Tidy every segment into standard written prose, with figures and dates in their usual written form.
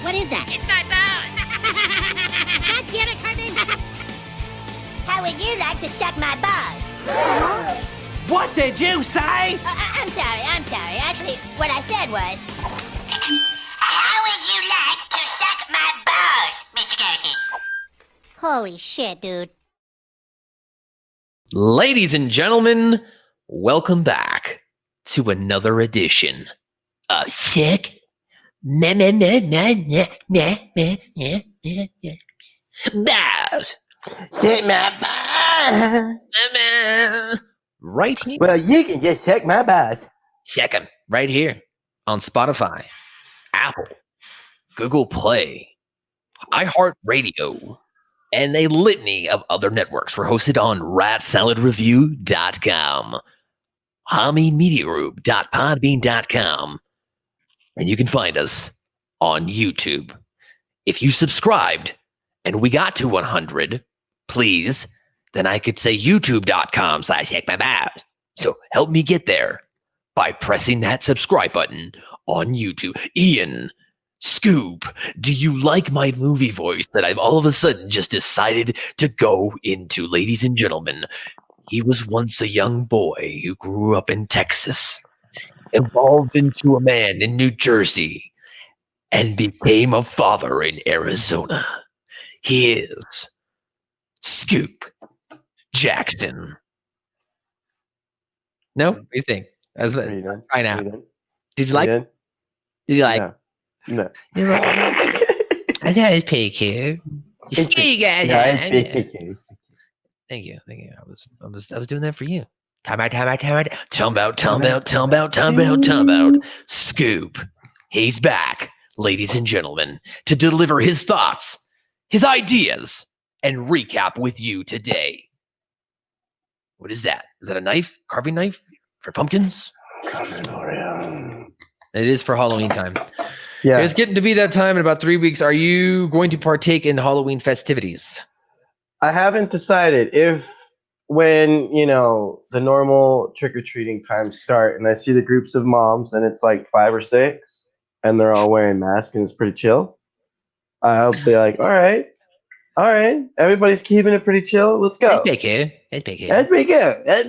What is that? It's my bone. God damn it, Cartman! How would you like to suck my balls? What did you say? I'm sorry. Actually, what I said was... How would you like to suck my balls, Mr. Garrison? Holy shit, dude. Ladies and gentlemen, welcome back to another edition of Sick Balls. Shake my balls. Right here. Well, you can just shake my balls. Check 'em right here on Spotify, Apple, Google Play, iHeartRadio, and a litany of other networks. We're hosted on ratsaladreview.com, homiemeteorgroup.podbean.com, and you can find us on YouTube. If you subscribed and we got to 100, please, then I could say youtube.com/checkmyballs. So help me get there by pressing that subscribe button on YouTube. Ian, Scoop, do you like my movie voice that I've all of a sudden just decided to go into? Ladies and gentlemen, he was once a young boy who grew up in Texas, evolved into a man in New Jersey, and became a father in Arizona. He is Scoop Jackson. No? What do you think? That's what, right now. Did you like? Did you like? No. I thought it was pretty cute. You guys. Thank you. I was doing that for you. Time out. Scoop. He's back, ladies and gentlemen, to deliver his thoughts, his ideas, and recap with you today. What is that? Is that a knife? Carving knife for pumpkins? It is for Halloween time. Yeah. It's getting to be that time in about 3 weeks. Are you going to partake in Halloween festivities? I haven't decided when the normal trick-or-treating times start and I see the groups of moms and it's like 5 or 6 and they're all wearing masks and it's pretty chill. I'll be like, all right, everybody's keeping it pretty chill. Let's go. That's pretty good. That'd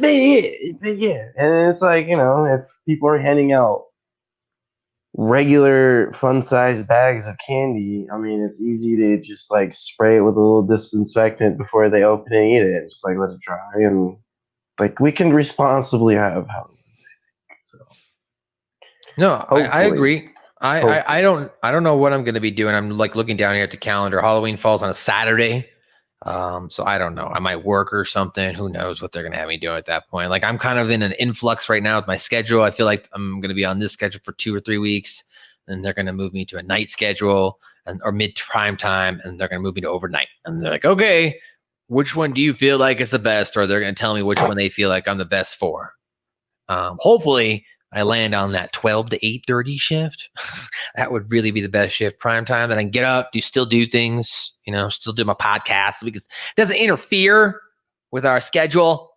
be good. And it's like, if people are handing out regular fun-sized bags of candy, I mean, it's easy to just like spray it with a little disinfectant before they open and eat it. Just like let it dry, and like we can responsibly have Halloween. So no, I agree. I don't know what I'm going to be doing. I'm like looking down here at the calendar. Halloween falls on a Saturday. So I don't know. I might work or something. Who knows what they're going to have me do at that point. Like I'm kind of in an influx right now with my schedule. I feel like I'm going to be on this schedule for 2 or 3 weeks. And they're going to move me to a night schedule or mid prime time. And they're going to move me to overnight. And they're like, okay, which one do you feel like is the best? Or they're going to tell me which one they feel like I'm the best for. Hopefully I land on that 12 to 8:30 shift. That would really be the best shift, prime time. That I can get up, still do things, still do my podcast because it doesn't interfere with our schedule.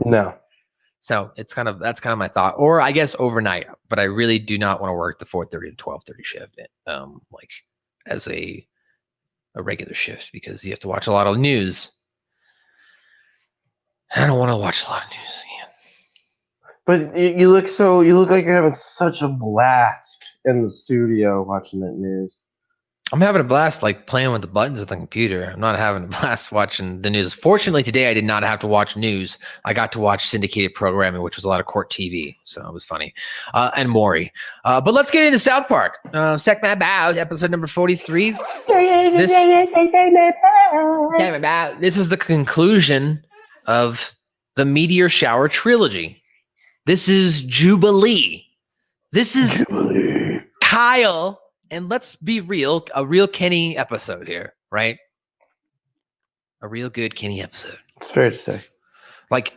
No. So that's kind of my thought. Or I guess overnight, but I really do not want to work the 4:30 to 12:30 shift, like as a regular shift because you have to watch a lot of news. I don't want to watch a lot of news, Ian. But you look like you're having such a blast in the studio watching that news. I'm having a blast like playing with the buttons of the computer. I'm not having a blast watching the news. Fortunately, today I did not have to watch news. I got to watch syndicated programming, which was a lot of court TV. So it was funny. And Maury. But let's get into South Park. Sec My Bows, episode number 43. This is the conclusion of the Meteor Shower trilogy. This is Jewbilee. This is Jewbilee. Kyle. And let's be real, a real Kenny episode here, right? A real good Kenny episode. It's fair to say. Like,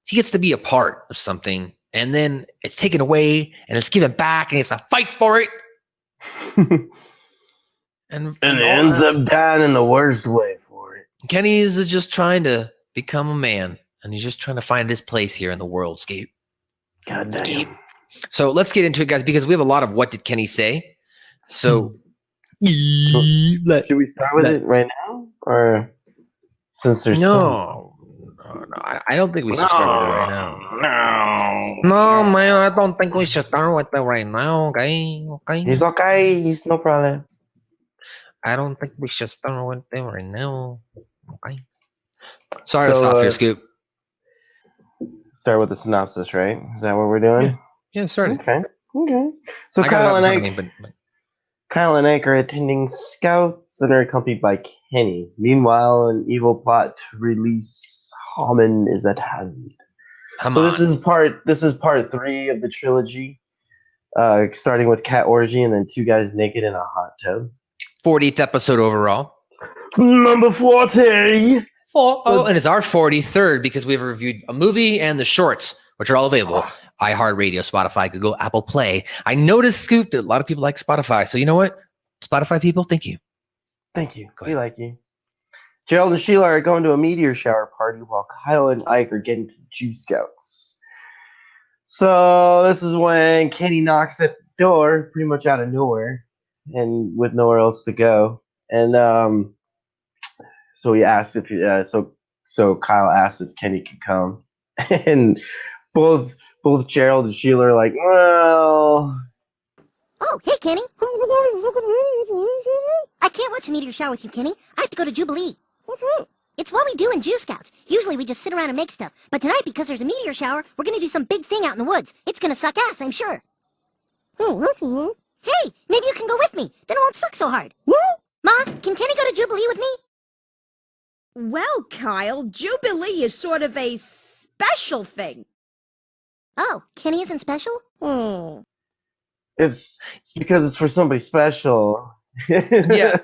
he gets to be a part of something, and then it's taken away, and it's given back, and it's a fight for it. and it ends up dying in the worst way for it. Kenny is just trying to become a man, and he's just trying to find his place here in the worldscape. God damn. So let's get into it, guys, because we have a lot of what did Kenny say. So Should we start with it right now, or since there's no, I don't think we should start with it right now. No, man, I don't think we should start with it right now. Okay. He's okay. He's no problem. I don't think we should start with it right now. Okay. Sorry to stop your Scoop. Start with the synopsis, right? Is that what we're doing? Yeah, start. Okay. So Kyle and Ike are attending Scouts and are accompanied by Kenny. Meanwhile, an evil plot to release Haman is at hand. This is part 3 of the trilogy, starting with Cat Orgy and then 2 guys naked in a hot tub. 40th episode overall. Number 40. And it's our 43rd because we've reviewed a movie and the shorts, which are all available. iHeartRadio, Spotify, Google, Apple Play. I noticed, Scoop, that a lot of people like Spotify. So you know what? Spotify people, thank you. Thank you. We like you. Gerald and Sheila are going to a meteor shower party while Kyle and Ike are getting to Jew Scouts. So this is when Kenny knocks at the door, pretty much out of nowhere, and with nowhere else to go. And so he asks if so Kyle asks if Kenny can come, and both Gerald and Sheila are like, well. Oh, hey, Kenny. I can't watch a meteor shower with you, Kenny. I have to go to Jewbilee. It's what we do in Jew Scouts. Usually we just sit around and make stuff. But tonight, because there's a meteor shower, we're going to do some big thing out in the woods. It's going to suck ass, I'm sure. Hey, maybe you can go with me. Then it won't suck so hard. Ma, can Kenny go to Jewbilee with me? Well, Kyle, Jewbilee is sort of a special thing. Oh, Kenny isn't special? It's because it's for somebody special. yeah,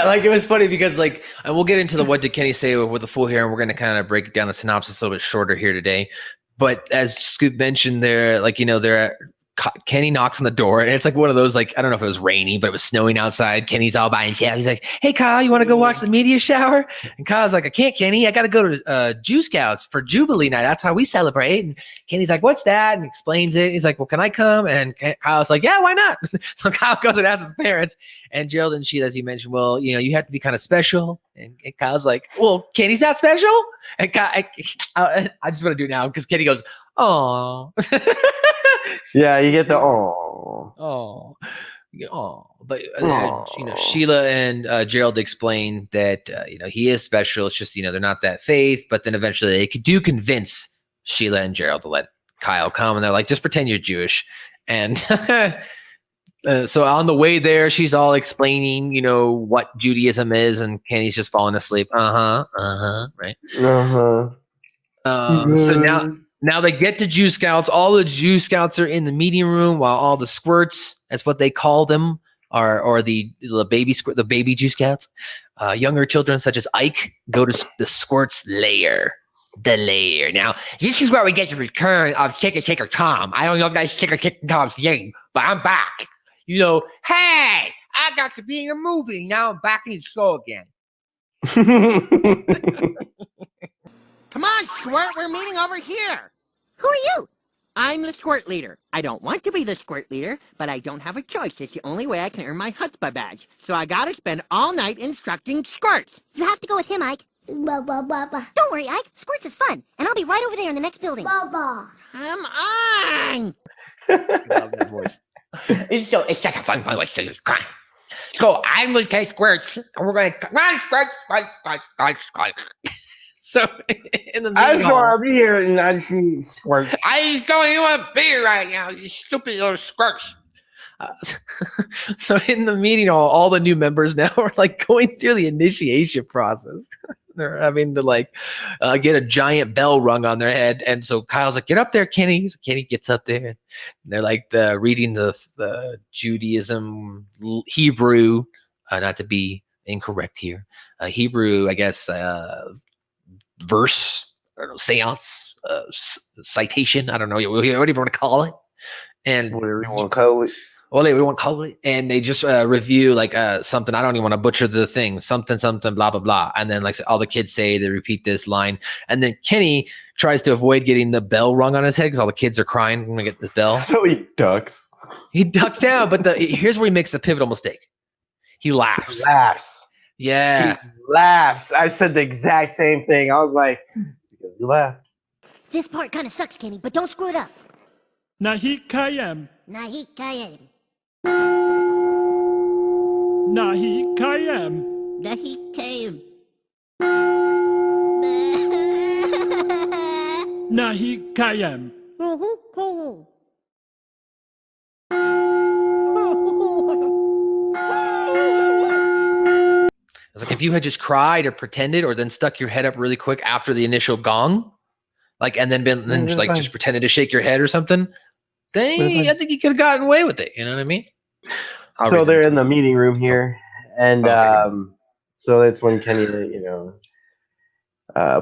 like it was funny because and we'll get into the what did Kenny say with the full here, and we're going to kind of break down the synopsis a little bit shorter here today. But as Scoop mentioned, Kenny knocks on the door, and it's like one of those, I don't know if it was rainy, but it was snowing outside. Kenny's all by himself. He's like, hey, Kyle, you want to go watch the meteor shower? And Kyle's like, I can't, Kenny. I got to go to Jew Scouts for Jewbilee night. That's how we celebrate. And Kenny's like, what's that? And explains it. He's like, well, can I come? And Kyle's like, yeah, why not? So Kyle goes and asks his parents. And Gerald and Sheila, as you mentioned, well, you have to be kind of special. And Kyle's like, well, Kenny's not special? And I just want to do it now because Kenny goes, oh. Yeah, you get the oh. But Sheila and Gerald explain that he is special. It's just they're not that faith. But then eventually they do convince Sheila and Gerald to let Kyle come, and they're like, just pretend you're Jewish. And so on the way there, she's all explaining what Judaism is, and Kenny's just falling asleep. Right. So now they get to Jew Scouts. All the Jew Scouts are in the meeting room, while all the Squirts, that's what they call them, or the baby Jew Scouts, younger children such as Ike, go to the Squirts lair. The lair. Now, this is where we get the return of Shaker Tom. I don't know if that's Shaker Tom's name, but I'm back. Hey, I got to be in a movie. Now I'm back in the show again. Come on, Squirt, we're meeting over here. Who are you? I'm the Squirt leader. I don't want to be the Squirt leader, but I don't have a choice. It's the only way I can earn my chutzpah badge. So I gotta spend all night instructing Squirts. You have to go with him, Ike. Don't worry, Ike. Squirts is fun, and I'll be right over there in the next building. Come on! I love that voice. It's such a fun voice. So I'm going to say Squirts, and we're going to Squirts. So in the I just want to be here and I see Squirts. I just don't even want to be here right now, you stupid little Squirts. So in the meeting, all the new members now are going through the initiation process. They're having to get a giant bell rung on their head, and so Kyle's like, "Get up there, Kenny." So Kenny gets up there, and they're reading the Judaism Hebrew, not to be incorrect here, Hebrew, I guess, verse, I don't know, seance, citation. I don't know, whatever you want to call it, and whatever you want to call it. Well, we won't call it. And they just review something. I don't even want to butcher the thing. Something, blah, blah, blah. And then all the kids say, they repeat this line. And then Kenny tries to avoid getting the bell rung on his head because all the kids are crying when we get the bell. So he ducks. He ducks down. But here's where he makes the pivotal mistake. He laughs. Laughs. Yeah. He laughs. I said the exact same thing. I was like, because he laughed. This part kind of sucks, Kenny, but don't screw it up. Nahi Kayem. Nahi Kayem. Nahi Kayem. Nahi Kayem. Nahi Kayem. It's like if you had just cried or pretended or then stuck your head up really quick after the initial gong, like, and then just pretended to shake your head or something, then I think you could have gotten away with it. You know what I mean? So they're in the meeting room here. And so that's when Kenny,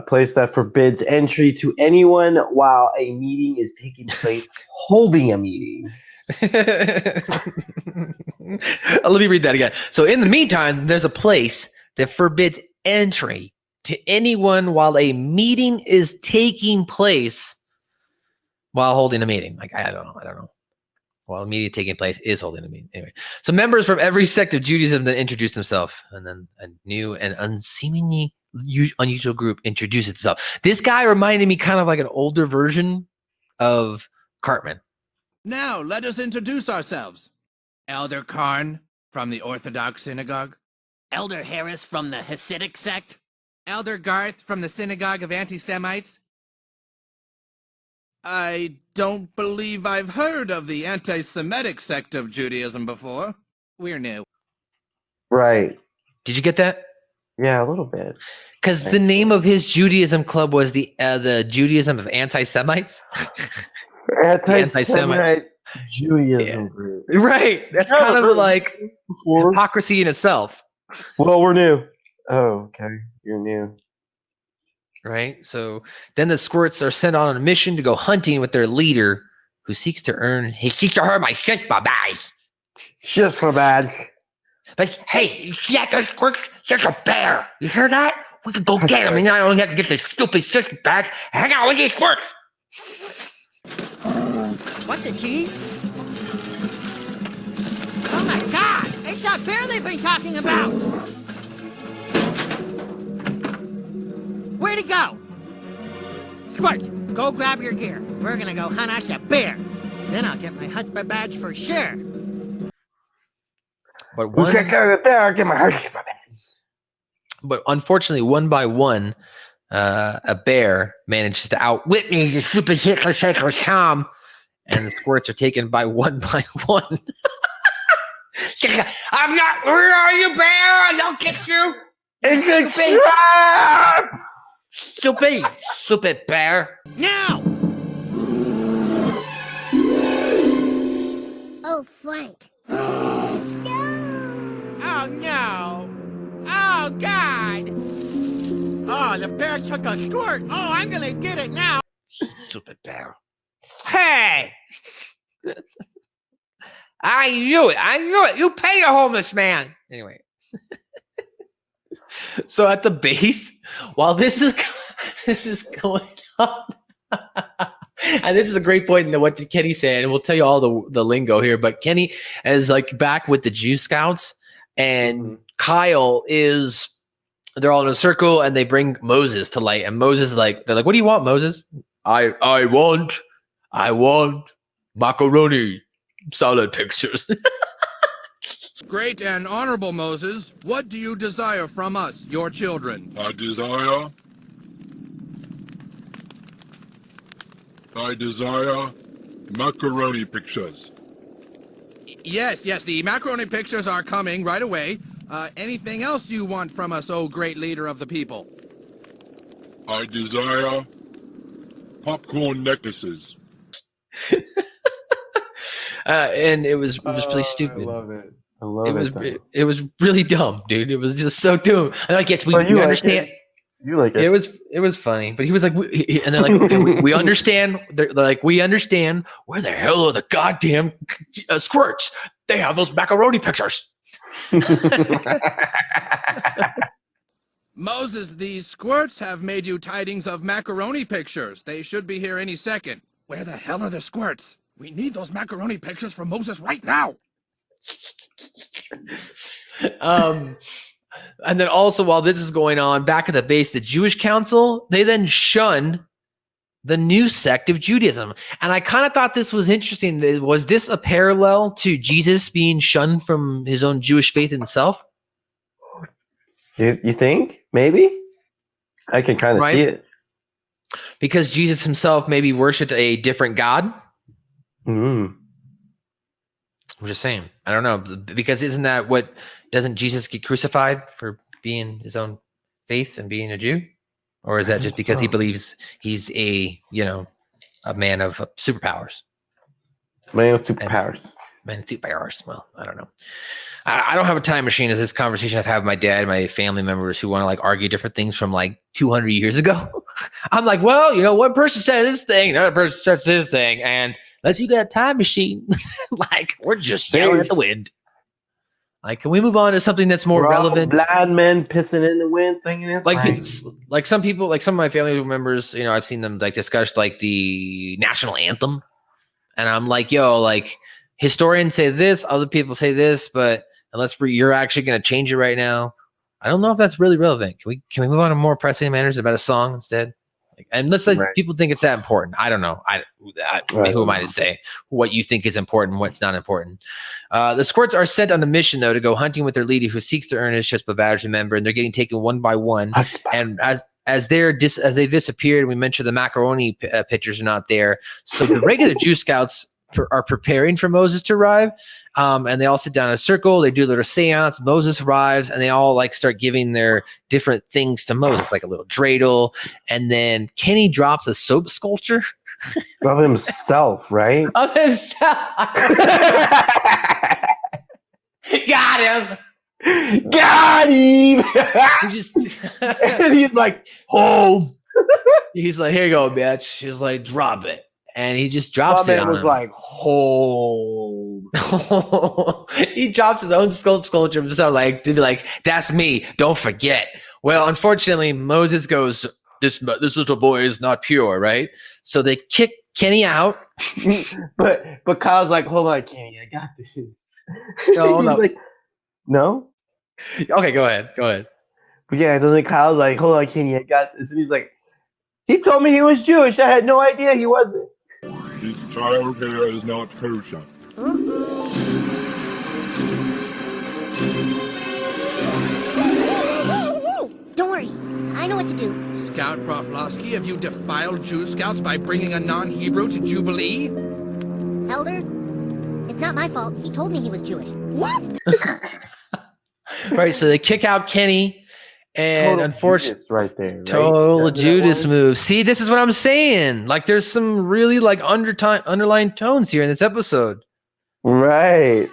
place that forbids entry to anyone while a meeting is taking place, holding a meeting. Let me read that again. So in the meantime, there's a place that forbids entry to anyone while a meeting is taking place while holding a meeting. Like, I don't know. While a meeting taking place is holding a meeting. Anyway, so members from every sect of Judaism then introduce themselves, and then a new and unseemingly unusual group introduces itself. This guy reminded me kind of like an older version of Cartman. Now, let us introduce ourselves. Elder Karn from the Orthodox Synagogue. Elder Harris from the Hasidic sect. Elder Garth from the Synagogue of Anti-Semites. I don't believe I've heard of the anti-Semitic sect of Judaism before. We're new. Right. Did you get that? Yeah, a little bit. Because the name of his Judaism club was the Judaism of Anti-Semites. Anti-Semite Judaism group. Right. That's kind of like hypocrisy in itself. Well, we're new. Oh, okay. You're new. Right. So then the Squirts are sent on a mission to go hunting with their leader, who seeks to earn my shish badge. Shish badge. But hey, you see that, those Squirts? There's a bear. You hear that? We can go get him, and I only have to get this stupid shish badge. Hang out with these Squirts. What the cheese? Oh my God! It's that bear they've been talking about! Where'd it go? Squirts, go grab your gear. We're gonna go hunt us a bear. Then I'll get my chutzpah badge for sure. But But unfortunately, one by one, a bear manages to outwit me, the stupid Hitler shaker Tom, and the Squirts are taken by one. I'm not. Where are you, bear? I'll get you. It's a trap! Stupid bear. Now! Oh, Frank. Oh no! Oh God! Oh, the bear took a squirt. Oh, I'm gonna get it now. Stupid bear. Hey! I knew it. You pay a homeless man. Anyway. So at the base, while this is going on, and this is a great point in what Kenny said, and we'll tell you all the lingo here, but Kenny is like back with the Jew Scouts, and Kyle they're all in a circle, and they bring Moses to light, and Moses they're like, what do you want, Moses? I want macaroni salad pictures. Great and honorable Moses, what do you desire from us, your children? I desire macaroni pictures. Yes, the macaroni pictures are coming right away. Anything else you want from us, oh great leader of the people? I desire popcorn necklaces. And it was really stupid. I love it. It was really dumb, dude. It was just so dumb. And like, yes, we understand. You like it? It was funny, but he was like, and they're like, okay, we understand. They're like, we understand. Where the hell are the goddamn Squirts? They have those macaroni pictures. Moses, these Squirts have made you tidings of macaroni pictures. They should be here any second. Where the hell are the Squirts? We need those macaroni pictures from Moses right now. And then also while this is going on, back at the base, the Jewish council, they then shun the new sect of Judaism. And I kind of thought this was interesting. Was this a parallel to Jesus being shunned from his own Jewish faith himself? You think? Maybe? I can kind of see it. Because Jesus himself maybe worshipped a different God? Mm. I'm just saying. I don't know. Because doesn't Jesus get crucified for being his own faith and being a Jew? Or is that just because he believes he's a man of superpowers? Man with superpowers. Man with superpowers. Well, I don't know. I don't have a time machine as this conversation I've had with my dad and my family members who want to like argue different things from like 200 years ago. I'm like, well, one person said this thing, another person says this thing, and let's use that time machine. Like, we're just yelling at the wind. Like, can we move on to something that's more relevant? Blind men pissing in the wind, thinking it's like some people, like some of my family members, I've seen them like discuss like the national anthem, and I'm like, yo, like historians say this, other people say this, but unless you're actually going to change it right now, I don't know if that's really relevant. Can we move on to more pressing matters about a song instead? And let's let people think it's that important. I don't know. Who am I to say what you think is important, what's not important? The Squirts are sent on a mission, though, to go hunting with their leader who seeks to earn his Shuspa badge, remember, and they're getting taken one by one. And as they've disappeared, we mentioned the macaroni pictures are not there. So the regular Jew Scouts are preparing for Moses to arrive. And they all sit down in a circle. They do a little seance. Moses arrives, and they all like start giving their different things to Moses, like a little dreidel. And then Kenny drops a soap sculpture of himself, right? Of himself. Got him. Got him. And he's like, hold. He's like, here you go, bitch. He's like, drop it. And he just drops it on him. Like, hold. He drops his own sculpture himself, like to be like, that's me. Don't forget. Well, unfortunately, Moses goes, this little boy is not pure, right? So they kick Kenny out. but Kyle's like, hold on, Kenny, I got this. No, He's like, no? Okay, go ahead. But yeah, doesn't Kyle's like, hold on, Kenny, I got this. And he's like, he told me he was Jewish. I had no idea he wasn't. This child here is not kosher. Don't worry. I know what to do. Scout Broflovsky, have you defiled Jew Scouts by bringing a non-Hebrew to Jewbilee? Elder, it's not my fault. He told me he was Jewish. What? Right, so they kick out Kenny. And unfortunately, right there, right? Total Judas move. See, this is what I'm saying. Like, there's some really like underlying tones here in this episode. Right,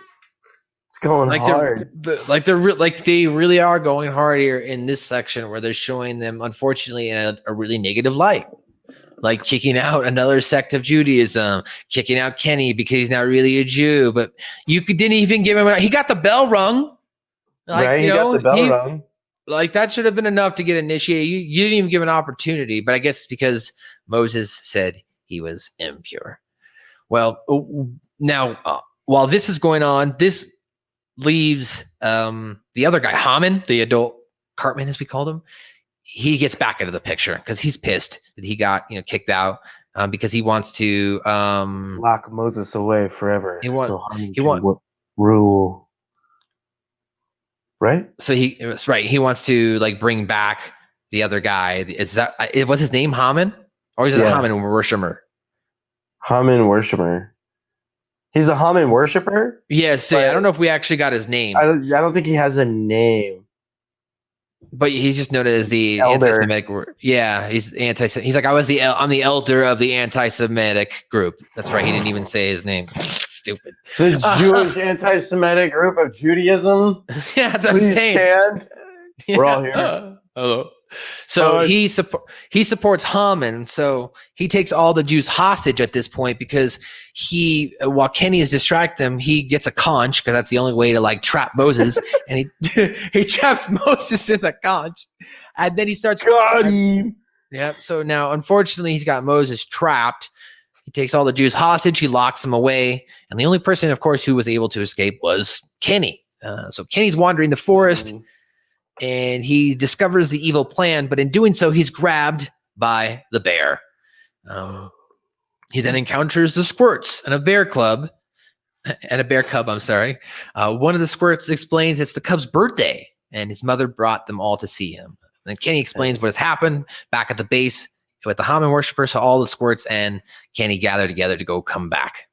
it's going like hard. They really are going hard here in this section where they're showing them, unfortunately, in a really negative light. Like kicking out another sect of Judaism, kicking out Kenny because he's not really a Jew. But you didn't even give him. He got the bell rung. Like, right, he got the bell rung. Like, that should have been enough to get initiated. You didn't even give an opportunity, but I guess it's because Moses said he was impure. Well, now, while this is going on, this leaves the other guy, Haman, the adult Cartman, as we called him. He gets back into the picture because he's pissed that he got kicked out because he wants to lock Moses away forever. He wants rule. Right. So he wants to like bring back the other guy. Was his name Haman, or is it Haman worshiper? Haman worshiper. He's a Haman worshiper. Yeah. So I don't know if we actually got his name. I don't think he has a name. But he's just noted as the anti-Semitic. Yeah, he's anti-Semitic. He's like, I'm the elder of the anti-Semitic group. That's right. He didn't even say his name. Stupid. The Jewish anti-Semitic group of Judaism. Yeah, that's what I'm saying. Yeah. We're all here. Hello. So he supports Haman. So he takes all the Jews hostage at this point because while Kenny is distracting them, he gets a conch because that's the only way to like trap Moses, and he traps Moses in the conch, and then he starts. Got him. Yep. So now, unfortunately, he's got Moses trapped. He takes all the Jews hostage. He locks them away, and the only person, of course, who was able to escape was Kenny. So Kenny's wandering the forest, and he discovers the evil plan, but in doing so, he's grabbed by the bear. He then encounters the Squirts and a bear cub. I'm sorry. One of the Squirts explains it's the cub's birthday, and his mother brought them all to see him. And Kenny explains what has happened back at the base with the Haman worshippers. So all the Squirts and Kenny gather together to go come back.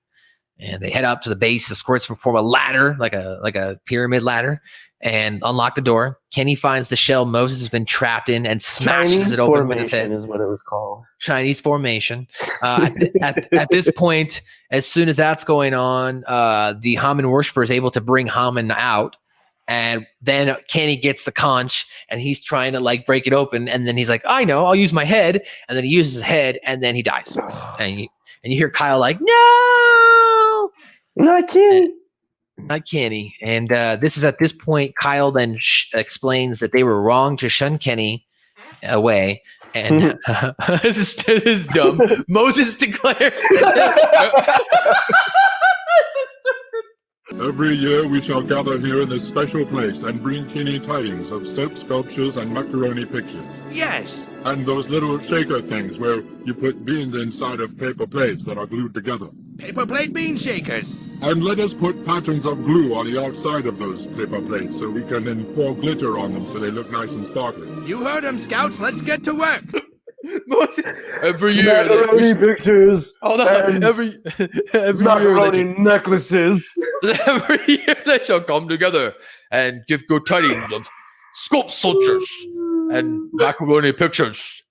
And they head up to the base. The Squirts form a ladder, like a pyramid ladder, and unlock the door. Kenny finds the shell Moses has been trapped in and smashes Chinese it open with his head. is what it was called. Chinese formation. At this point, as soon as that's going on, the Haman worshiper is able to bring Haman out. And then Kenny gets the conch, and he's trying to like break it open. And then he's like, I know, I'll use my head. And then he uses his head, and then he dies. And you hear Kyle like, no, not Kenny. Not Kenny. And this is at this point, Kyle then explains that they were wrong to shun Kenny away. And this is dumb. Moses declares. Every year we shall gather here in this special place and bring Kenny tidings of soap sculptures and macaroni pictures. Yes. And those little shaker things where you put beans inside of paper plates that are glued together. Paper plate bean shakers. And let us put patterns of glue on the outside of those paper plates so we can then pour glitter on them so they look nice and sparkling. You heard him, Scouts. Let's get to work. Every year, macaroni pictures. Hold on. Every macaroni year, necklaces. every year they shall come together and give good tidings of sculptures and macaroni pictures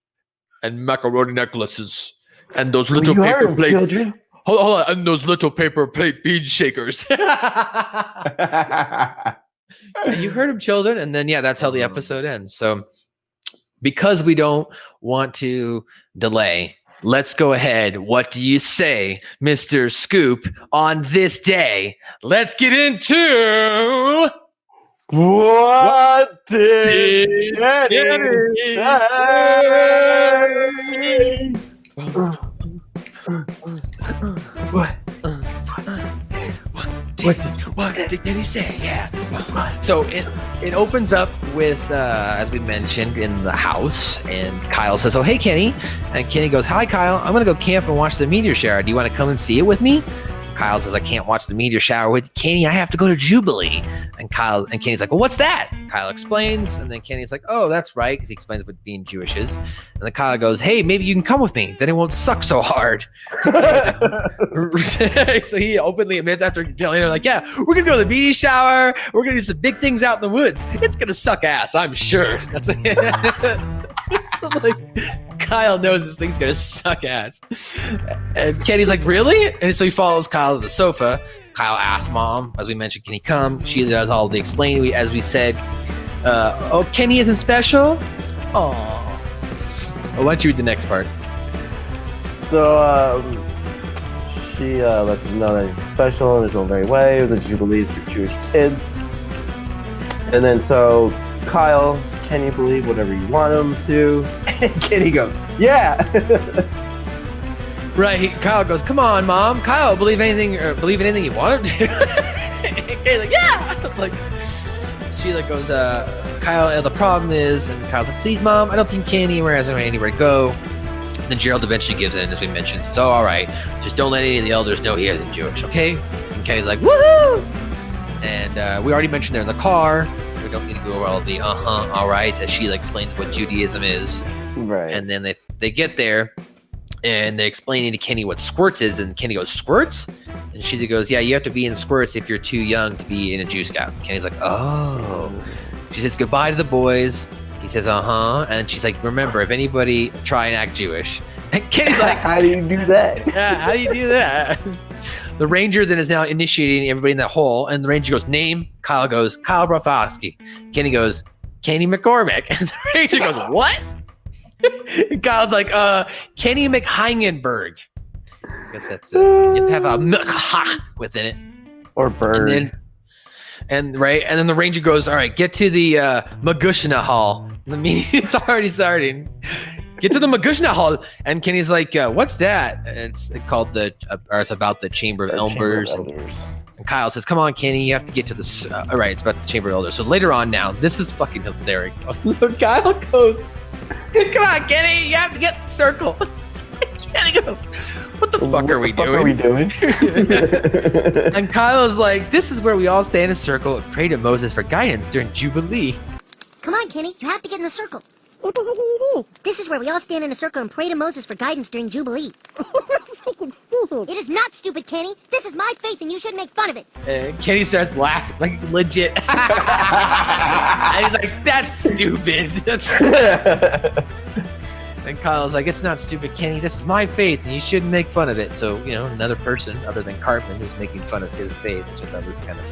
and macaroni necklaces and those little paper plate children. Hold on, and those little paper plate bean shakers. You heard him, children, and then that's how the episode ends. So, because we don't want to delay, let's go ahead. What do you say, Mr. Scoop? On this day, let's get into what did Kenny say? What did Kenny say? Yeah. So it opens up with, as we mentioned, in the house, and Kyle says, "Oh, hey, Kenny," and Kenny goes, "Hi, Kyle. I'm gonna go camp and watch the meteor shower. Do you want to come and see it with me?" Kyle says, "I can't watch the meteor shower with Kenny. I have to go to Jewbilee." And Kenny's like, "Well, what's that?" Kyle explains, and then Kenny's like, "Oh, that's right," because he explains what being Jewish is. And then Kyle goes, "Hey, maybe you can come with me. Then it won't suck so hard." So he openly admits after telling her, like, "Yeah, we're gonna go to the meteor shower. We're gonna do some big things out in the woods. It's gonna suck ass, I'm sure." That's like, Kyle knows this thing's gonna suck ass. And Kenny's like, "Really?" And so he follows Kyle to the sofa. Kyle asks Mom, as we mentioned, "Can he come?" She does all the explaining, as we said. Oh, Kenny isn't special? Aww. Why don't you read the next part? So she lets him know that he's special in his own very way. The Jubilees for Jewish kids. And then so Kyle, can you believe whatever you want him to? And Kenny goes, "Yeah." Right. Kyle goes, "Come on, Mom. Kyle, believe in anything you want him to." Kenny's like, "Yeah." Like, Sheila goes, "Kyle, the problem is," and Kyle's like, "Please, Mom, I don't think Kenny has anywhere to go." Then Gerald eventually gives in, as we mentioned. Says, "Oh, all right. Just don't let any of the elders know he isn't Jewish, okay?" And Kenny's like, "Woohoo!" And we already mentioned they're in the car. We don't need to go over all the all right, as Sheila explains what Judaism is. Right. And then they get there, and they're explaining to Kenny what Squirts is, and Kenny goes, "Squirts?" And she goes, "Yeah, you have to be in Squirts if you're too young to be in a Jew Scout." Kenny's like, "Oh." She says goodbye to the boys. He says, and she's like, "Remember, if anybody try and act Jewish." And Kenny's like, "How do you do that?" "Yeah, how do you do that?" The ranger then is now initiating everybody in that hole, and the ranger goes, "Name." Kyle goes, "Kyle Brofowski." Kenny goes, "Kenny McCormick." And the ranger goes, "What?" And Kyle's like, "Kenny McHeingenberg." I guess that's it. You have to have a within it. Or bird. And then the ranger goes, "All right, get to the Magushna Hall." The meeting's already starting. Get to the Magushna Hall. And Kenny's like, "What's that?" And it's called it's about the Chamber of Elders. And Kyle says, come on, Kenny, you have to get to the... all right, it's about the Chamber of Elders. So later on now, this is fucking hysterical. So Kyle goes, come on, Kenny, you have to get the circle. Kenny goes, what the fuck are we doing? And Kyle's like, this is where we all stand in a circle and pray to Moses for guidance during Jubilee. Come on, Kenny, you have to get in the circle. This is where we all stand in a circle and pray to Moses for guidance during Jubilee. It is not stupid, Kenny. This is my faith and you shouldn't make fun of it. And Kenny starts laughing, like legit. And he's like, that's stupid. And Kyle's like, it's not stupid, Kenny. This is my faith and you shouldn't make fun of it. So, you know, another person other than Cartman who's making fun of his faith, which I thought was kind of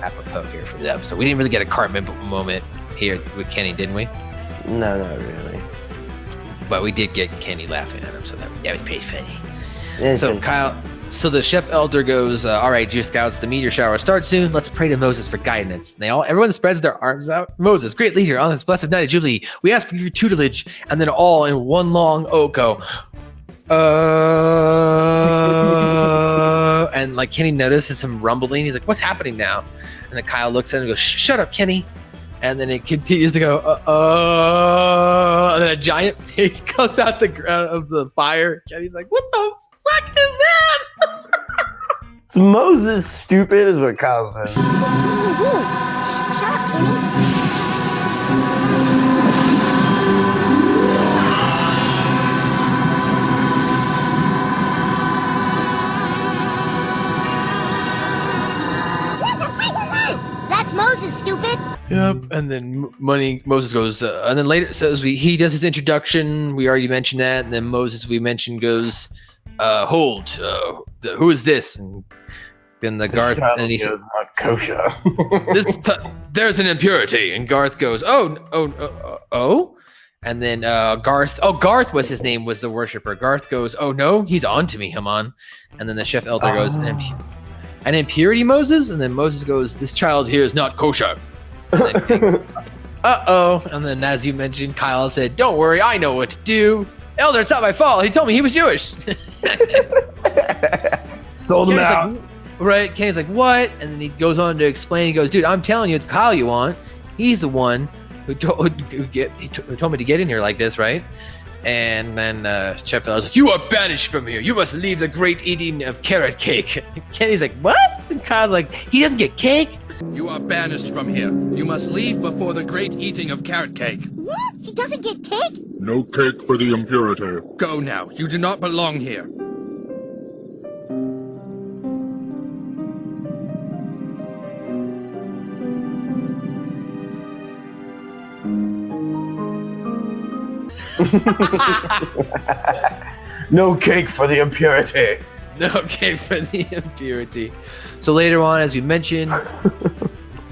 apropos here for the episode. We didn't really get a Cartman moment here with Kenny, didn't we? No, not really. But we did get Kenny laughing at him, so that was pretty funny. Yeah, so Kyle, so the chef elder goes, all right, Jew Scouts, the meteor shower starts soon. Let's pray to Moses for guidance. And everyone spreads their arms out. Moses, great leader, on this blessed night of Jubilee, we ask for your tutelage, and then all in one long go. And like Kenny notices some rumbling. He's like, what's happening now? And then Kyle looks at him and goes, shut up, Kenny. And then it continues to go, and then a giant face comes out of the fire. Kenny's like, what the fuck is that? It's Moses stupid is what Kyle says. Shut up, Kenny. That's Moses, stupid. Yep. And then Moses goes, and then later says he does his introduction. We already mentioned that. And then Moses, we mentioned, goes, hold, who is this? And then the Garth, and he says, not kosher. There's an impurity. And Garth goes, oh. And then Garth was his name, was the worshiper. Garth goes, oh no, he's on to me, Haman. And then the chef elder goes, an impurity, Moses? And then Moses goes, this child here is not kosher. And then and then as you mentioned, Kyle said, don't worry, I know what to do. Elder, it's not my fault. He told me he was Jewish. Sold him out. Like, right? Kenny's like, what? And then he goes on to explain. He goes, dude, I'm telling you, it's Kyle you want. He's the one who told me to get in here like this, right? And then Chef Fella's like, you are banished from here. You must leave the great eating of carrot cake. Kenny's like, what? And Kyle's like, he doesn't get cake? You are banished from here. You must leave before the great eating of carrot cake. What? He doesn't get cake? No cake for the impurity. Go now. You do not belong here. No cake for the impurity. No cake for the impurity. So later on, as we mentioned,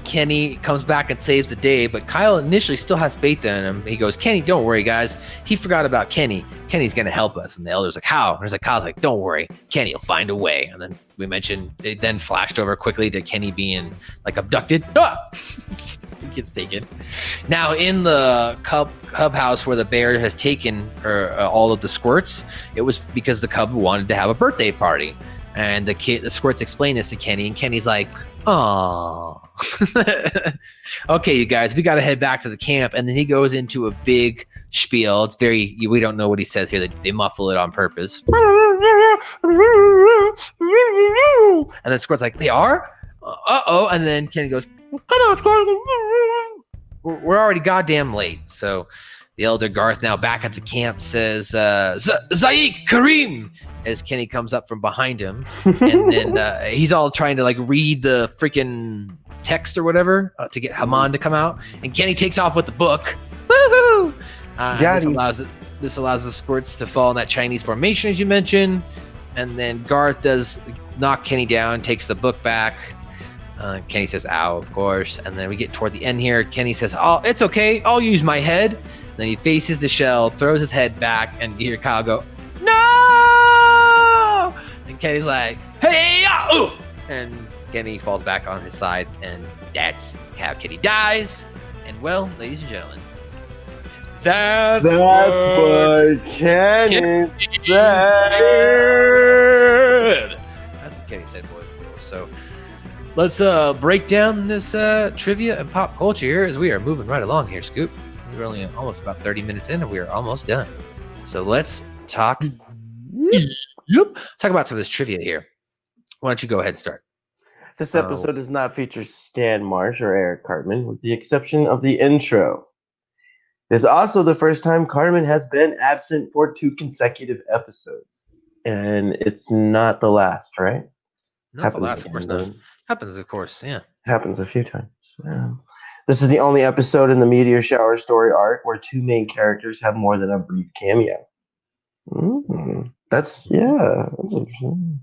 Kenny comes back and saves the day, but Kyle initially still has faith in him. He goes, Kenny, don't worry, guys. He forgot about Kenny. Kenny's going to help us. And the elder's like, how? And he's like, Kyle's like, don't worry. Kenny will find a way. And then we mentioned, it then flashed over quickly to Kenny being like abducted. He gets taken. Now in the cub house where the bear has taken all of the Squirts, it was because the cub wanted to have a birthday party. And the Squirts explain this to Kenny, and Kenny's like, oh. Okay, you guys, we got to head back to the camp. And then he goes into a big spiel. It's we don't know what he says here. They muffle it on purpose. And then Squirt's like, they are? Uh-oh. And then Kenny goes, come on, Squirts. We're already goddamn late. So the elder Garth, now back at the camp, says, Zaik Kareem, as Kenny comes up from behind him. And then he's all trying to like read the freaking text or whatever to get Haman to come out. And Kenny takes off with the book. Woohoo! This allows the Squirts to fall in that Chinese formation, as you mentioned. And then Garth does knock Kenny down, takes the book back. Kenny says, ow, of course. And then we get toward the end here. Kenny says, oh, it's okay. I'll use my head. And then he faces the shell, throws his head back, and you hear Kyle go, no! And Kenny's like, hey, oh! And Kenny falls back on his side, and that's how Kenny dies. And well, ladies and gentlemen, that's what Kenny said. That's what Kenny said, boys and girls. So let's break down this trivia and pop culture here as we are moving right along here, Scoop. We're only almost about 30 minutes in and we are almost done. So let's talk. Talk about some of this trivia here. Why don't you go ahead and start? This episode does not feature Stan Marsh or Eric Cartman, with the exception of the intro. This is also the first time Cartman has been absent for 2 consecutive episodes. And it's not the last, right? Not the last, of course not. Happens, of course, yeah. Happens a few times. This is the only episode in the meteor shower story arc where 2 main characters have more than a brief cameo. That's interesting.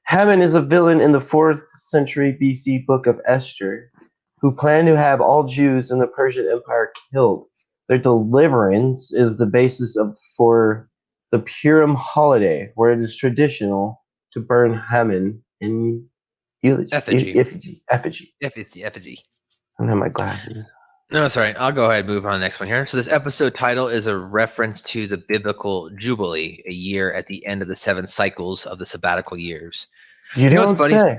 Haman is a villain in the 4th century BC book of Esther, who planned to have all Jews in the Persian Empire killed. Their deliverance is the basis for the Purim holiday, where it is traditional to burn Haman in effigy. I don't have my glasses. No, it's all right. I'll go ahead and move on to the next one here. So this episode title is a reference to the biblical Jubilee, a year at the end of the 7 cycles of the sabbatical years. You know what's funny?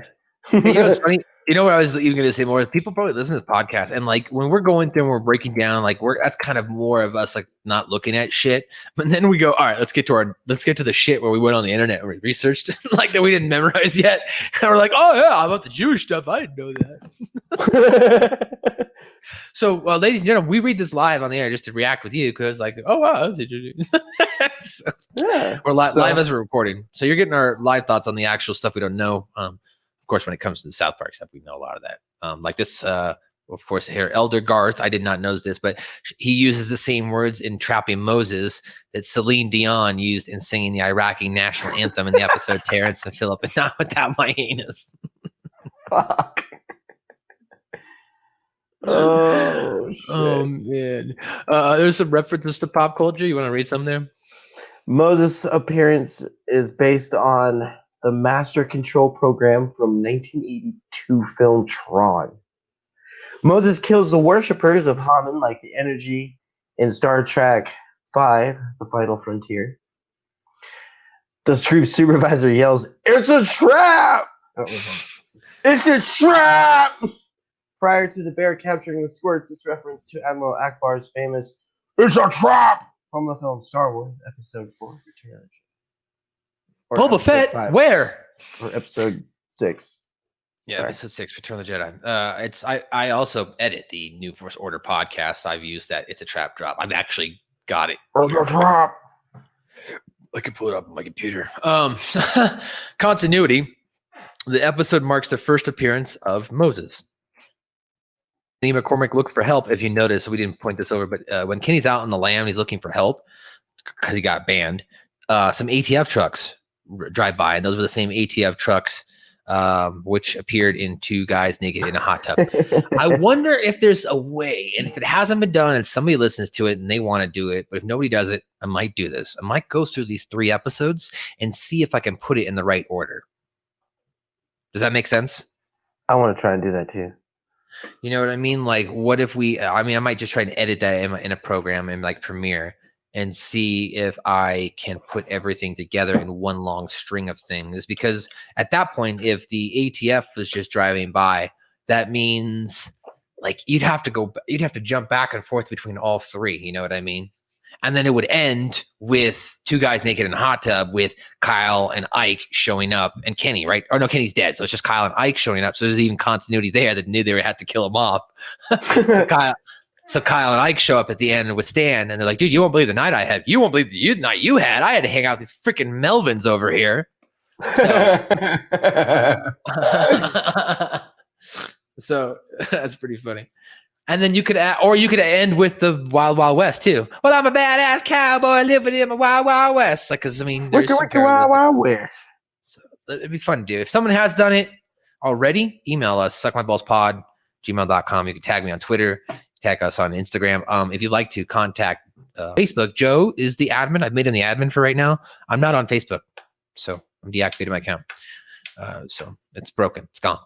You know what's funny? You know what I was even going to say more? People probably listen to this podcast, and like when we're going through and we're breaking down, like that's kind of more of us like not looking at shit. But then we go, all right, let's get to the shit where we went on the internet and we researched like that we didn't memorize yet. And we're like, oh yeah, about the Jewish stuff, I didn't know that. So, ladies and gentlemen, we read this live on the air just to react with you because, like, oh wow, that's interesting. We're live as we're recording, so you're getting our live thoughts on the actual stuff we don't know. Of course, when it comes to the South Park stuff, we know a lot of that. Like this, of course, here, Elder Garth. I did not know this, but he uses the same words in Trapping Moses that Celine Dion used in singing the Iraqi national anthem in the episode Terrence and Philip, and not without my anus. Fuck. Oh, shit. Oh man. There's some references to pop culture. You want to read some there? Moses' appearance is based on the Master Control program from 1982 film Tron. Moses kills the worshippers of Haman like the energy in Star Trek V, The Final Frontier. The group supervisor yells, "It's a trap! It's a trap!" Prior to the bear capturing the Squirts, this reference to Admiral Akbar's famous "It's a trap!" from the film Star Wars Episode 4, Return of the Jedi. Boba Fett, 5, where? or Episode 6. Yeah, Sorry. Episode 6, Return of the Jedi. I also edit the New Force Order podcast. I've used that. It's a trap drop. I've actually got it. It's a trap! I can pull it up on my computer. Continuity. The episode marks the first appearance of Moses. Kenny McCormick looked for help. If you notice, we didn't point this over, but when Kenny's out on the lam, he's looking for help because he got banned. Some ATF trucks drive by, and those were the same ATF trucks which appeared in 2 guys naked in a hot tub. I wonder if there's a way, and if it hasn't been done and somebody listens to it and they want to do it, but if nobody does it, I might do this. I might go through these 3 episodes and see if I can put it in the right order. Does that make sense? I want to try and do that too. You know what I mean? Like, what if I might just try and edit that in a program in like Premiere and see if I can put everything together in one long string of things. Because at that point, if the ATF was just driving by, that means like you'd have to jump back and forth between all 3. You know what I mean? And then it would end with 2 guys naked in a hot tub with Kyle and Ike showing up and Kenny, right? Or no, Kenny's dead. So it's just Kyle and Ike showing up. So there's even continuity there that knew they had to kill him off. So Kyle and Ike show up at the end with Stan and they're like, dude, you won't believe the night I had. You won't believe the night you had. I had to hang out with these freaking Melvins over here. So that's pretty funny. And then you could end with the Wild Wild West too. Well, I'm a badass cowboy living in my Wild Wild West. Like, cause I mean, there's Wild Wild West. So it'd be fun to do. If someone has done it already, email us, suckmyballspod@gmail.com. You can tag me on Twitter, tag us on Instagram. If you'd like to contact Facebook, Joe is the admin. I've made him the admin for right now. I'm not on Facebook, so I'm deactivating my account. So it's broken. It's gone.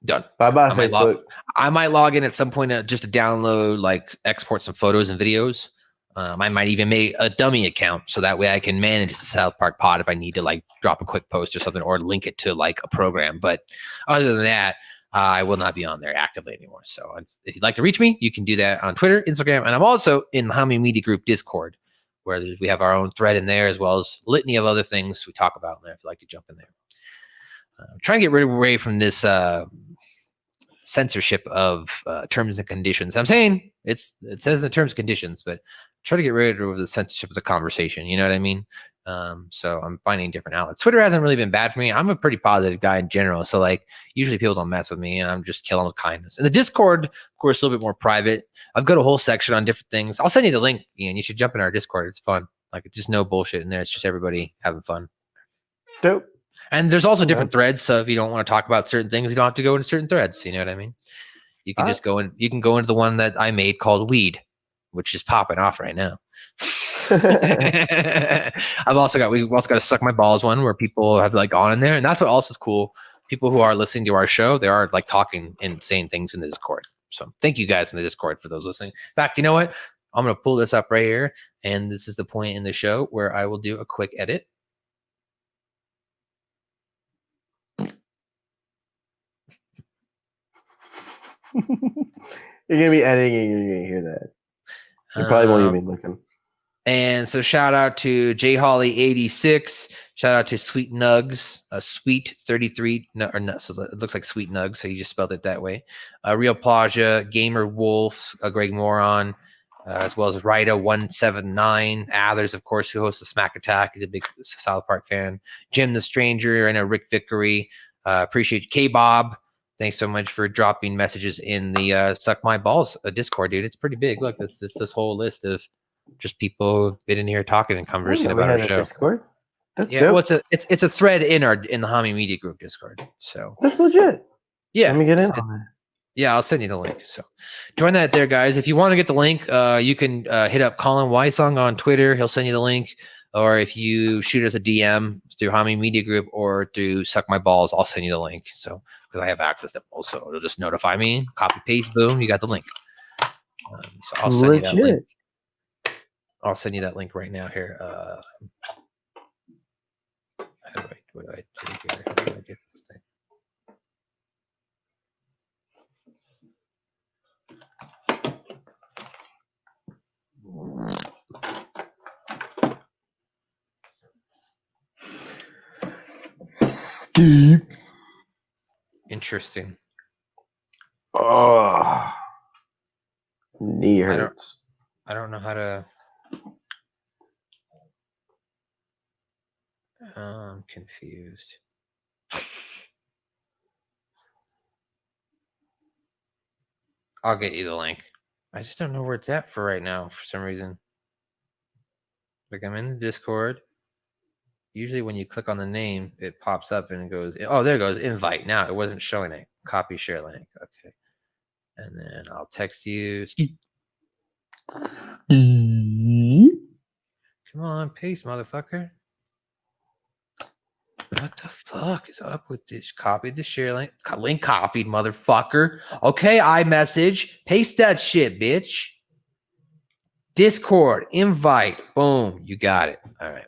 Done. Bye-bye, Facebook. I might log in at some point just to download, like, export some photos and videos. I might even make a dummy account so that way I can manage the South Park pod if I need to like drop a quick post or something or link it to like a program. But other than that, I will not be on there actively anymore. So if you'd like to reach me, you can do that on Twitter, Instagram, and I'm also in the Hami Media Group Discord, where we have our own thread in there as well as litany of other things we talk about in there if you'd like to jump in there. I'm trying to get away from this censorship of terms and conditions. I'm saying it says in the terms and conditions, but try to get rid of the censorship of the conversation. You know what I mean? So I'm finding different outlets. Twitter hasn't really been bad for me. I'm a pretty positive guy in general. So like usually people don't mess with me and I'm just killing with kindness. And the Discord, of course, a little bit more private. I've got a whole section on different things. I'll send you the link, Ian. You should jump in our Discord. It's fun. Like it's just no bullshit in there. It's just everybody having fun. Dope. And there's also different threads. So if you don't want to talk about certain things, you don't have to go into certain threads. You know what I mean? You can just go in. You can go into the one that I made called Weed, which is popping off right now. We've also got a Suck My Balls one where people have like gone in there. And that's what else is cool. People who are listening to our show, they are like talking and saying things in the Discord. So thank you guys in the Discord for those listening. In fact, you know what? I'm going to pull this up right here. And this is the point in the show where I will do a quick edit. You're gonna be editing and you're gonna hear that. You probably won't even be looking. And so shout out to J Holly 86. Shout out to Sweet Nugs, Sweet 33. No, or no, so it looks like Sweet Nugs, so you just spelled it that way. Real Plaja, Gamer Wolf, Greg Moron, as well as Rida 179. There's of course who hosts the Smack Attack. He's a big South Park fan. Jim the Stranger, I know Rick Vickery. Appreciate you, K-Bob. Thanks so much for dropping messages in the Suck My Balls Discord, dude. It's pretty big. Look, it's this whole list of just people who've been in here talking and conversing about our show. Discord? That's dope. Well, it's a thread in the Hami Media Group Discord. So that's legit. Yeah. Let me get in on that. Yeah, I'll send you the link. So join that there, guys. If you want to get the link, you can hit up Colin Weissong on Twitter. He'll send you the link. Or if you shoot us a DM through Hami Media Group or through Suck My Balls, I'll send you the link. So because I have access to both, so it'll just notify me. Copy paste, boom, you got the link. So I'll send you that link. I'll send you that link right now here. What do I do here? How do I get this thing? Interesting. Oh, knee hurts. I don't know how to. I'm confused. I'll get you the link. I just don't know where it's at for right now for some reason. Like I'm in the Discord. Usually when you click on the name, it pops up and it goes, oh, there it goes, invite. Now it wasn't showing it. Copy, share link. Okay. And then I'll text you. Come on, paste, motherfucker. What the fuck is up with this? Copied the share link. Link copied, motherfucker. Okay, iMessage. Paste that shit, bitch. Discord, invite. Boom, you got it. All right.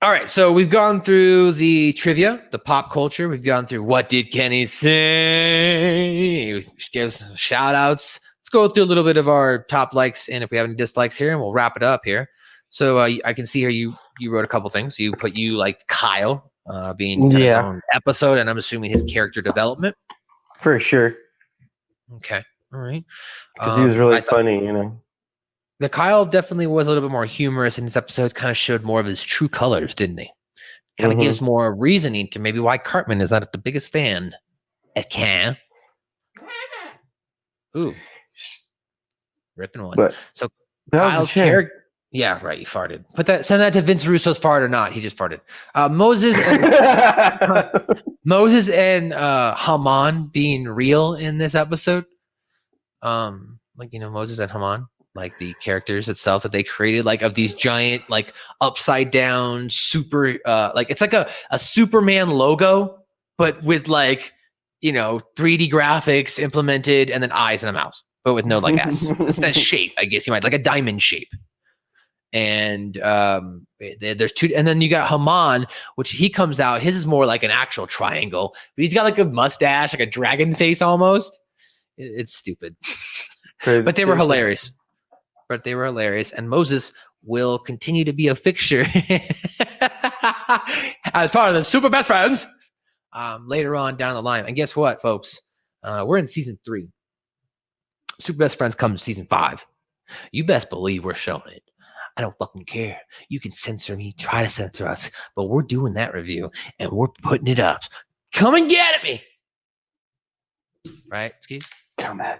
All right, so we've gone through the trivia, the pop culture. We've gone through what did Kenny say? Give us shout outs. Let's go through a little bit of our top likes and if we have any dislikes here, and we'll wrap it up here. So I can see here you wrote a couple things. You liked Kyle being his own episode, and I'm assuming his character development. For sure. Okay, all right. Because he was really funny, you know. The Kyle definitely was a little bit more humorous in this episode. Kind of showed more of his true colors, didn't he? Kind of gives more reasoning to maybe why Cartman is not the biggest fan at Can. Ooh, ripping one. But so Kyle's character. Yeah, right. He farted. Send that to Vince Russo's fart or not. He just farted. Moses and Haman being real in this episode. Moses and Haman. Like the characters itself that they created, like of these giant, like upside down super, it's like a Superman logo, but with 3D graphics implemented and then eyes and a mouse. but with no like S. Instead shape, I guess you might like a diamond shape. And there's two, and then you got Haman, which he comes out. His is more like an actual triangle, but he's got like a mustache, like a dragon face almost. It's stupid, but they were hilarious. And Moses will continue to be a fixture as part of the Super Best Friends later on down the line. And guess what, folks? We're in season 3. Super Best Friends comes season 5. You best believe we're showing it. I don't fucking care. You can censor me, try to censor us, but we're doing that review and we're putting it up. Come and get at me. Right, Ski? Come on.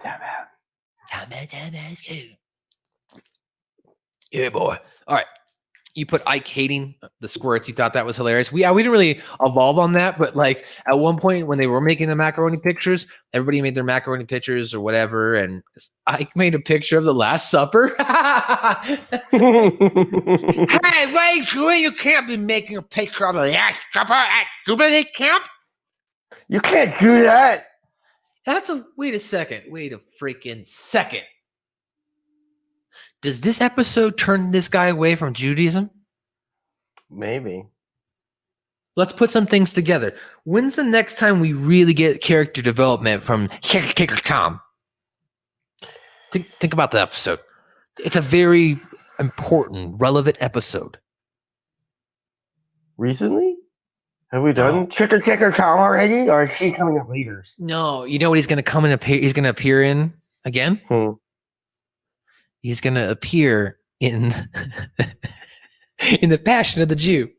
Yeah, boy. All right. You put Ike hating the squirts. You thought that was hilarious. We didn't really evolve on that, but like at one point when they were making the macaroni pictures, everybody made their macaroni pictures or whatever, and Ike made a picture of the Last Supper. Hey, wait, you can't be making a picture of the Last Supper at Jewbilee Camp. You can't do that. Wait a freaking second. Does this episode turn this guy away from Judaism? Maybe. Let's put some things together. When's the next time we really get character development from Kicker Tom? Think about the episode. It's a very important, relevant episode. Recently? Have we done Kicker Tom already? Or is he coming up later? No, you know what he's going to come and appear? He's going to appear in again? He's going to appear in in the Passion of the Jew.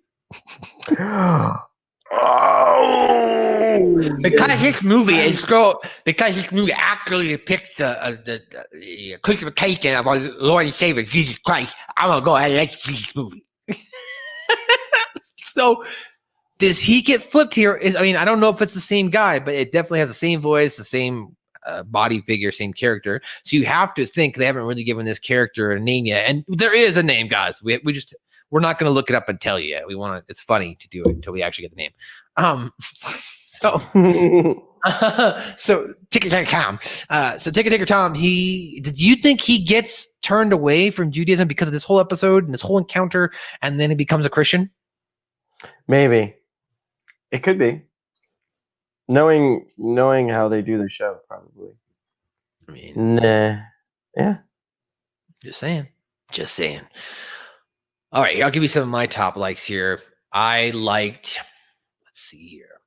Because this movie actually depicts the crucifixion of our Lord and Savior Jesus Christ, I'm gonna go ahead and let's see this movie. So does he get flipped here? I don't know if it's the same guy, but it definitely has the same voice, the same body figure, same character. So you have to think they haven't really given this character a name yet, and there is a name, guys. We're not going to look it up and tell you yet. It's funny to do it until we actually get the name. So Ticker Tom. Ticker Tom. Did you think he gets turned away from Judaism because of this whole episode and this whole encounter, and then he becomes a Christian? Maybe. It could be. Knowing how they do their show, probably. Nah. Yeah. Just saying. All right, I'll give you some of my top likes here. Let's see here.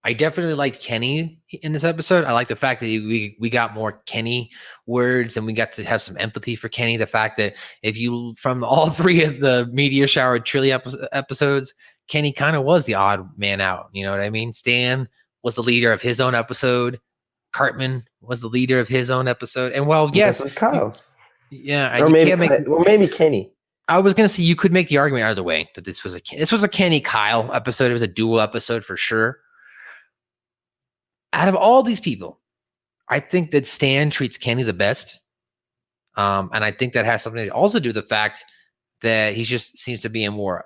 I definitely liked Kenny in this episode. I like the fact that we got more Kenny words and we got to have some empathy for Kenny. The fact that from all 3 of the Meteor Shower trilogy episodes, Kenny kind of was the odd man out. You know what I mean? Stan was the leader of his own episode. Cartman was the leader of his own episode. And yes, it was Kyle's. Yeah, or maybe Kenny. I was gonna say you could make the argument either way that this was a Kenny Kyle episode. It was a dual episode for sure. Out of all these people, I think that Stan treats Kenny the best, and I think that has something to also do with the fact that he just seems to be a more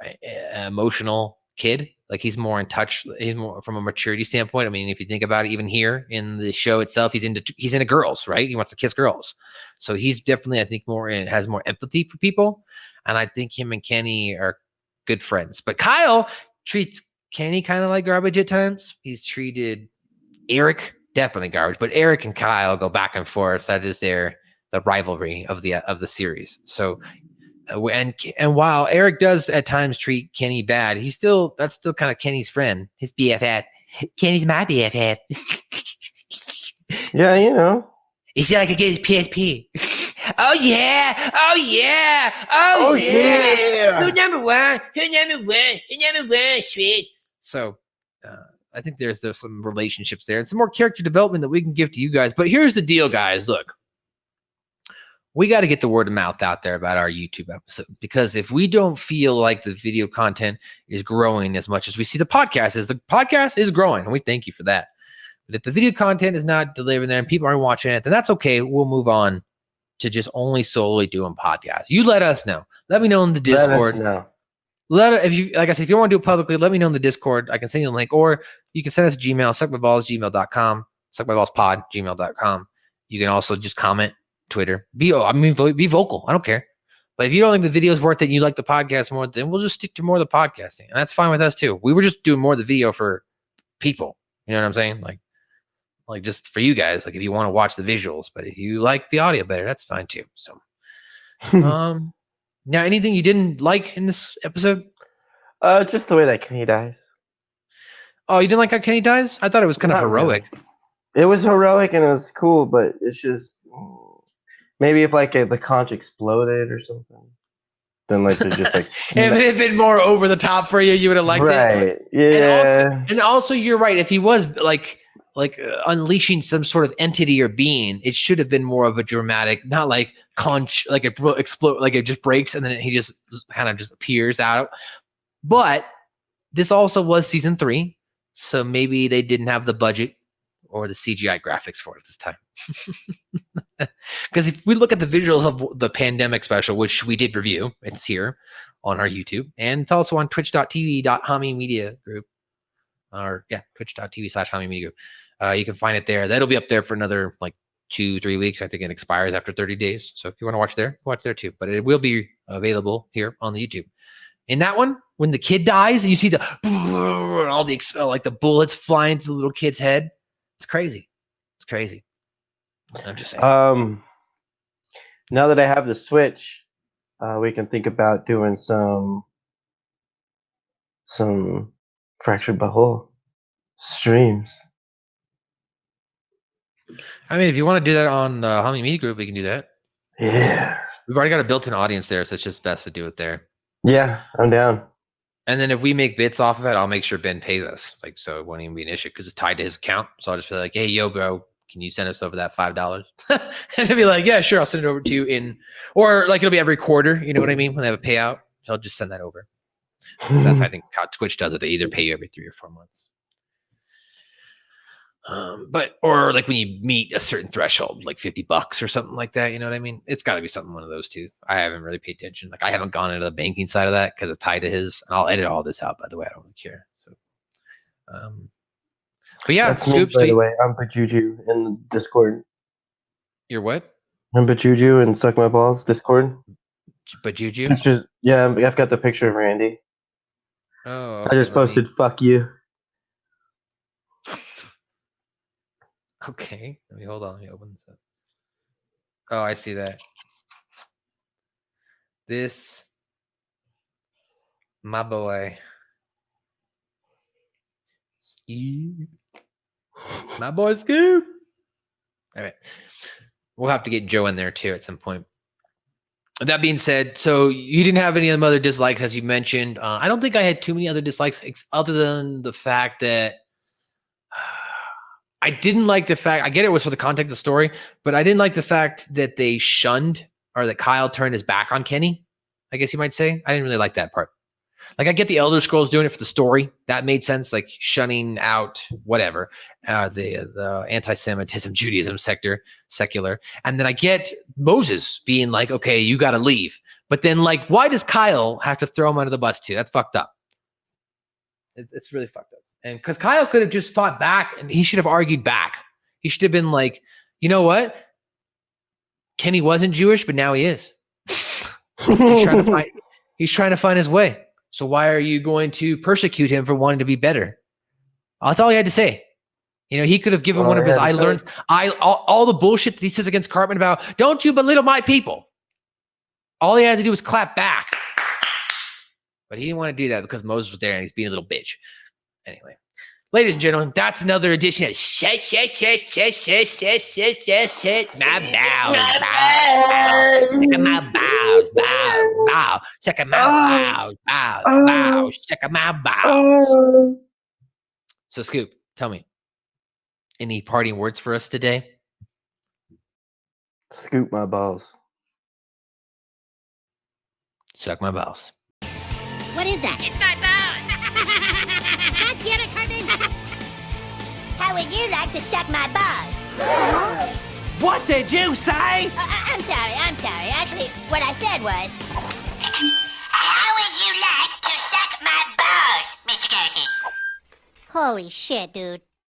emotional kid. Like he's more in touch. He's more from a maturity standpoint. I mean, if you think about it, even here in the show itself, he's into girls, right? He wants to kiss girls, so he's definitely, I think, has more empathy for people. And I think him and Kenny are good friends. But Kyle treats Kenny kind of like garbage at times. He's treated Eric definitely garbage, but Eric and Kyle go back and forth. That is the rivalry of the series. So. And while Eric does at times treat Kenny bad, that's still kind of Kenny's friend, his BFF. Kenny's my BFF. Yeah, you know. He's like a his PSP. Oh yeah! Who's number one? Sweet. So, I think there's some relationships there and some more character development that we can give to you guys. But here's the deal, guys. Look. We got to get the word of mouth out there about our YouTube episode, because if we don't feel like the video content is growing as much as we see the podcast is growing, and we thank you for that. But if the video content is not delivering there and people aren't watching it, then that's okay. We'll move on to just only solely doing podcasts. You let us know. Let me know in the Discord. If you want to do it publicly, let me know in the Discord. I can send you a link, or you can send us a Gmail, suckmyballsgmail.com, suckmyballspod@gmail.com. You can also just comment Twitter. Be vocal. I don't care. But if you don't think the video is worth it and you like the podcast more, then we'll just stick to more of the podcasting. And that's fine with us too. We were just doing more of the video for people. You know what I'm saying? Like just for you guys, like if you want to watch the visuals, but if you like the audio better, that's fine too. So now anything you didn't like in this episode? Just the way that Kenny dies. Oh, you didn't like how Kenny dies? I thought it was kind of heroic. Really. It was heroic and it was cool, but it's just maybe if like the conch exploded or something, then like they're just like. If it had been more over the top for you, you would have liked it. Right? Yeah. And also, you're right. If he was like unleashing some sort of entity or being, it should have been more of a dramatic, not like conch, like it explode, like it just breaks and then he just kind of just appears out. But this also was season 3, so maybe they didn't have the budget or the CGI graphics for it this time. Because if we look at the visuals of the pandemic special, which we did review, it's here on our YouTube, and it's also on twitch.tv.hami media group, or twitch.tv/hami media group. You can find it there. That'll be up there for another like 2-3 weeks. I think it expires after 30 days. So if you want to watch there too, but it will be available here on the YouTube. In that one, when the kid dies and you see the all the like the bullets flying to the little kid's head, it's crazy. It's crazy. I'm just saying. Now that I have the Switch, we can think about doing some Fractured Butthole streams. I mean, if you want to do that on the Hami Media Group, we can do that. Yeah. We've already got a built-in audience there, so it's just best to do it there. Yeah, I'm down. And then if we make bits off of it, I'll make sure Ben pays us. Like, so it won't even be an issue because it's tied to his account. So I'll just be like, hey, yo, bro, can you send us over that $5? And he'll be like, yeah, sure. I'll send it over to you or like it'll be every quarter. You know what I mean? When they have a payout, he'll just send that over. That's, I think, how Twitch does it. They either pay you every 3 or 4 months. Or like when you meet a certain threshold, like $50 or something like that, you know what I mean? It's got to be something one of those two. I haven't really paid attention. Like I haven't gone into the banking side of that because it's tied to his. And I'll edit all this out, by the way. I don't really care. So, but yeah, that's me, by the way. I'm Bajuju in the Discord. You're what? I'm Bajuju and Suck My Balls Discord. Bajuju? Pictures, yeah, I've got the picture of Randy. Oh, okay, I just posted "fuck you." Okay, let me hold on. Let me open this up. Oh, I see that. This, my boy, Scoop. My boy Scoop. All right, we'll have to get Joe in there too at some point. That being said, so you didn't have any other dislikes, as you mentioned. I don't think I had too many other dislikes, other than the fact that. I didn't like the fact, I get it was for the context of the story, but I didn't like the fact that they shunned or that Kyle turned his back on Kenny, I guess you might say. I didn't really like that part. Like I get the Elder Scrolls doing it for the story. That made sense, like shunning out whatever, the anti-Semitism, Judaism secular. And then I get Moses being like, okay, you got to leave. But then like, why does Kyle have to throw him under the bus too? That's fucked up. It's really fucked up. And because Kyle could have just fought back and he should have argued back. He should have been like, you know what? Kenny wasn't Jewish, but now he is. He's trying to find his way. So why are you going to persecute him for wanting to be better? That's all he had to say. You know, he could have given one of his all the bullshit that he says against Cartman about, don't you belittle my people. All he had to do was clap back. But he didn't want to do that because Moses was there and he's being a little bitch. Anyway, ladies and gentlemen, that's another edition of Shit, my bows, check my bows, check my bows, check my bows. So, Scoop, tell me, any parting words for us today? Scoop my balls. Suck my balls. What is that? It's my balls. God damn it, Cartman! How would you like to suck my balls? What did you say? I'm sorry. Actually, what I said was... How would you like to suck my balls, Mr. Garrison? Holy shit, dude.